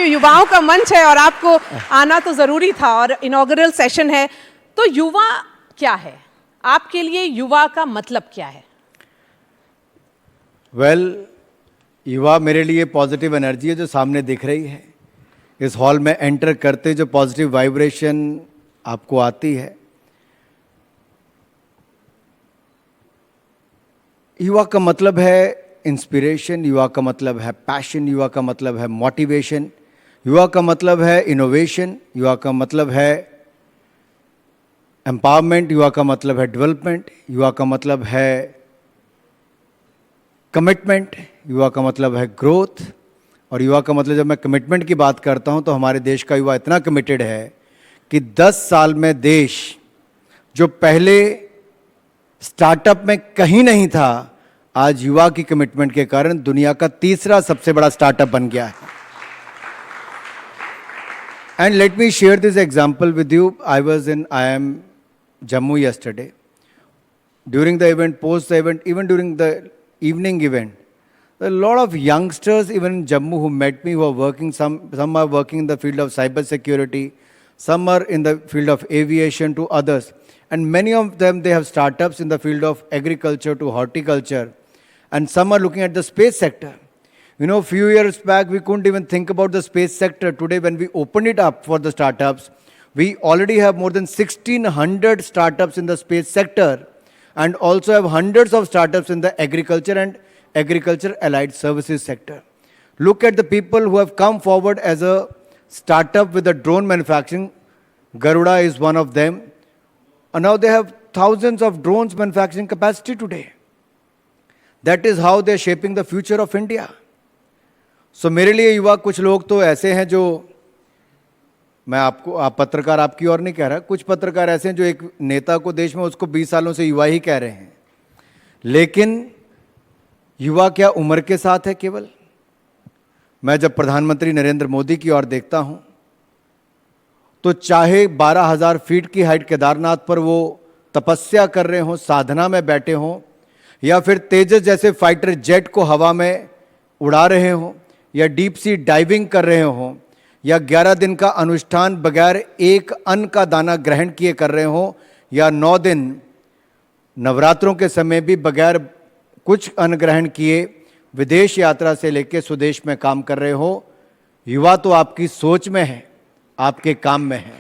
युवाओं का मंच है और आपको आना तो ज़रूरी था और इनॉग्रल सेशन है, तो युवा क्या है आपके लिए? युवा का मतलब क्या है? युवा मेरे लिए पॉजिटिव एनर्जी है जो सामने दिख रही है। इस हॉल में एंटर करते जो पॉजिटिव वाइब्रेशन आपको आती है। युवा का मतलब है इंस्पिरेशन, युवा का मतलब है पैशन, युवा का मतलब है मोटिवेशन, युवा का मतलब है इनोवेशन, युवा का मतलब है एम्पावरमेंट, युवा का मतलब है डेवलपमेंट, युवा का मतलब है कमिटमेंट, युवा का मतलब है ग्रोथ। और युवा का मतलब, जब मैं कमिटमेंट की बात करता हूं तो हमारे देश का युवा इतना कमिटेड है कि 10 साल में देश जो पहले स्टार्टअप में कहीं नहीं था, आज युवा की कमिटमेंट के कारण दुनिया का तीसरा सबसे बड़ा स्टार्टअप बन गया है। And let me share this example with you. I was in IIM Jammu yesterday. During the event, post the event, even during the evening event, there are a lot of youngsters even in Jammu who met me, who are working, some are working in the field of cyber security, some are in the field of aviation to others. And many of them, they have startups in the field of agriculture to horticulture. And some are looking at the space sector. You know, a few years back, we couldn't even think about the space sector. Today, when we open it up for the startups, we already have more than 1,600 startups in the space sector and also have hundreds of startups in the agriculture and agriculture allied services sector. Look at the people who have come forward as a startup with the drone manufacturing. Garuda is one of them. And now they have thousands of drones manufacturing capacity today. That is how they are shaping the future of India. So मेरे लिए युवा कुछ लोग तो ऐसे हैं जो, मैं आप पत्रकार आपकी और नहीं कह रहा, कुछ पत्रकार ऐसे हैं जो एक नेता को देश में उसको 20 सालों से युवा ही कह रहे हैं। लेकिन युवा क्या उम्र के साथ है केवल? मैं जब प्रधानमंत्री नरेंद्र मोदी की ओर देखता हूं तो चाहे 12,000 फीट की हाइट केदारनाथ पर वो तपस्या कर रहे हों, साधना में बैठे हों, या फिर तेजस जैसे फाइटर जेट को हवा में उड़ा रहे हों, या डीप सी डाइविंग कर रहे हों, या 11 दिन का अनुष्ठान बगैर एक अन्न का दाना ग्रहण किए कर रहे हों, या 9 दिन नवरात्रों के समय भी बगैर कुछ अन्न ग्रहण किए विदेश यात्रा से लेकर स्वदेश में काम कर रहे हो, युवा तो आपकी सोच में है, आपके काम में है।